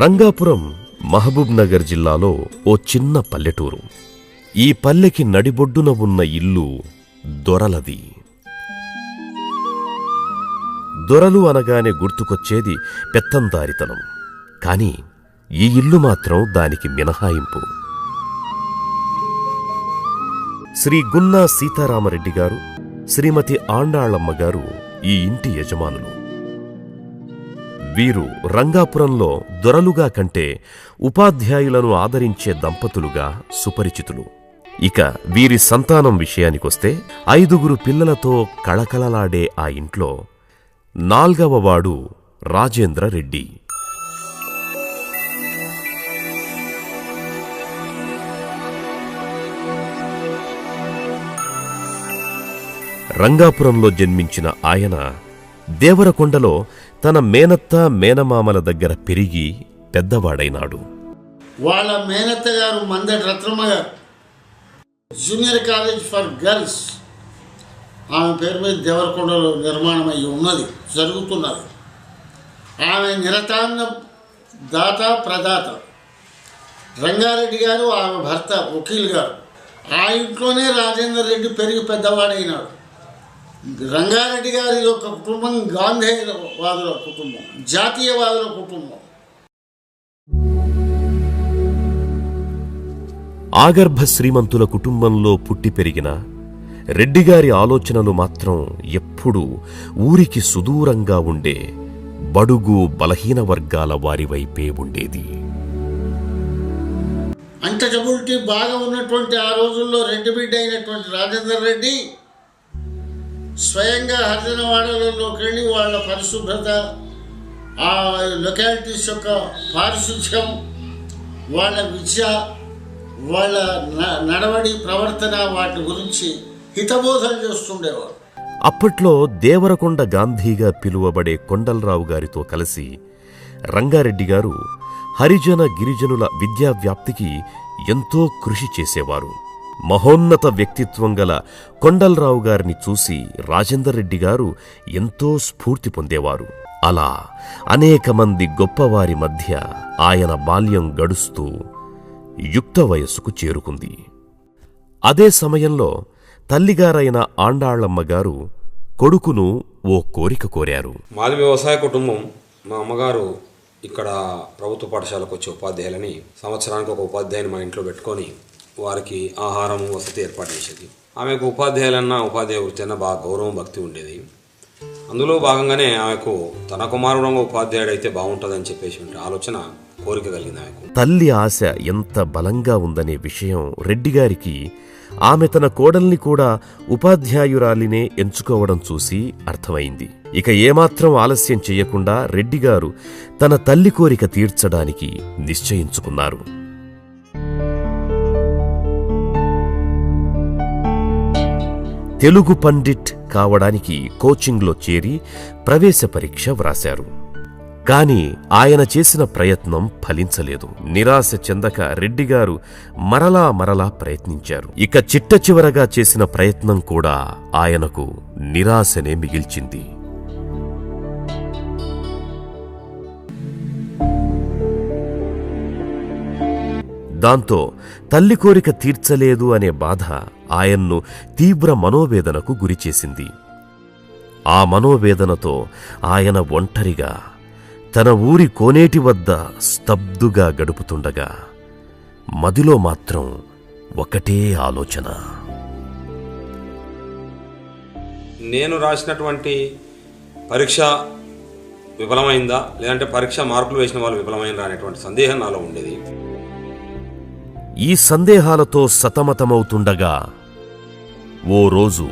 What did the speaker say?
రంగాపురం మహబూబ్ నగర్ జిల్లాలో ఓ చిన్న పల్లెటూరు. ఈ పల్లెకి నడిబొడ్డున ఉన్న ఇల్లు దొరలది. దొరలు అనగానే గుర్తుకొచ్చేది పెత్తందారితనం. కాని ఈ ఇల్లు మాత్రం దానికి మినహాయింపు. శ్రీ గున్నా సీతారామరెడ్డి గారు, శ్రీమతి ఆండాళమ్మ గారు ఈ ఇంటి యజమానులు. వీరు రంగాపురంలో దొరలుగా కంటే ఉపాధ్యాయులను ఆదరించే దంపతులుగా సుపరిచితులు. ఇక వీరి సంతానం విషయానికొస్తే 5 పిల్లలతో కళకళలాడే ఆ ఇంట్లో 4వవాడు రాజేంద్ర రెడ్డి. రంగాపురంలో జన్మించిన ఆయన దేవరకొండలో తన మేనత్త మేనమామల దగ్గర పెరిగి పెద్దవాడైనాడు. వాళ్ళ మేనత్త గారు మందటి రత్నమ్మ గారు జూనియర్ కాలేజ్ ఫర్ గర్ల్స్, ఆమె పేరు మీద దేవరకొండలో నిర్మాణం అయ్యి ఉన్నది, జరుగుతున్నది. ఆమె నిరతాంగ దాత ప్రదాత. రంగారెడ్డి గారు ఆమె భర్త వకీల్ గారు. ఆ ఇంట్లోనే రాజేందర్ రెడ్డి పెరిగి పెద్దవాడైనాడు. రంగారెడ్డి గారి యొక్క కుటుంబం గాంధేయవాదుల కుటుంబం, జాతీయవాదుల కుటుంబం. ఆగర్భ శ్రీమంతుల కుటుంబంలో పుట్టి పెరిగిన రెడ్డిగారి ఆలోచనలు మాత్రం ఎప్పుడూ ఊరికి సుదూరంగా ఉండే బడుగు బలహీన వర్గాల వారి వైపే ఉండేది. అంటచబిలిటీ బాగా ఉన్నటువంటి ఆ రోజుల్లో రెడ్డి బిడ్డ అయినటువంటి రాజేందర్ రెడ్డి స్వయంగా హరిజనవాడలలోకి వెళ్ళి వాళ్ళ పరిశుభ్రత, ఆ లొకాలిటీస్ యొక్క పారిశుధ్యం, వాళ్ళ విద్య, వాళ్ళ నడవడి ప్రవర్తన, వాటి గురించి హితబోధన చేస్తుండేవారు. అప్పట్లో దేవరకొండ గాంధీగా పిలువబడే కొండలరావు గారితో కలిసి రంగారెడ్డి గారు హరిజన గిరిజనుల విద్యా వ్యాప్తికి ఎంతో కృషి చేసేవారు. మహోన్నత వ్యక్తిత్వం గల కొండలరావు గారిని చూసి రాజేందర్ రెడ్డి గారు ఎంతో స్ఫూర్తి పొందేవారు. అలా అనేక మంది గొప్పవారి మధ్య ఆయన బాల్యం గడుస్తూ యుక్త వయస్సుకు చేరుకుంది. అదే సమయంలో తల్లిగారైన ఆండాళమ్మ గారు కొడుకును ఓ కోరిక కోరారు. మాది వ్యవసాయ కుటుంబం. మా అమ్మగారు ఇక్కడ ప్రభుత్వ పాఠశాలకు వచ్చే ఉపాధ్యాయులని సంవత్సరానికి ఒక ఉపాధ్యాయుని మా ఇంట్లో పెట్టుకొని వారికి ఆహారం వసతి ఏర్పాటు చేసేది. ఆమెకు ఉపాధ్యాయులన్నా ఉపాధ్యాయ వృత్తి అన్న బాగా గౌరవం భక్తి ఉండేది. అందులో భాగంగానే ఆమెకు తన కుమారుడు ఉపాధ్యాయుడు అయితే బాగుంటుందని చెప్పేసి ఆలోచన, కోరిక కలిగింది ఆమెకు. తల్లి ఆశ ఎంత బలంగా ఉందనే విషయం రెడ్డిగారికి ఆమె తన కోడల్ని కూడా ఉపాధ్యాయురాలినే ఎంచుకోవడం చూసి అర్థమైంది. ఇక ఏమాత్రం ఆలస్యం చెయ్యకుండా రెడ్డిగారు తన తల్లి కోరిక తీర్చడానికి నిశ్చయించుకున్నారు. తెలుగు పండిట్ కావడానికి కోచింగ్లో చేరి ప్రవేశ పరీక్ష వ్రాశారు. కాని ఆయన చేసిన ప్రయత్నం ఫలించలేదు. నిరాశ చెందక రెడ్డిగారు మరలా ప్రయత్నించారు. ఇక చిట్ట చివరగా చేసిన ప్రయత్నం కూడా ఆయనకు నిరాశనే మిగిల్చింది. దాంతో తల్లి కోరిక తీర్చలేదు అనే బాధ ఆయన్ను తీవ్ర మనోవేదనకు గురిచేసింది. ఆ మనోవేదనతో ఆయన ఒంటరిగా తన ఊరి కోనేటి వద్ద స్తబ్దుగా గడుపుతుండగా మదిలో మాత్రం ఒకటే ఆలోచన. నేను రాసినటువంటి పరీక్ష విఫలమైందా, లేదంటే పరీక్ష మార్కులు వేసిన వాళ్ళు విఫలమైనరా అనేటువంటి సందేహం నాలో ఉండేది. ఈ సందేహాలతో సతమతమవుతుండగా ఓ రోజు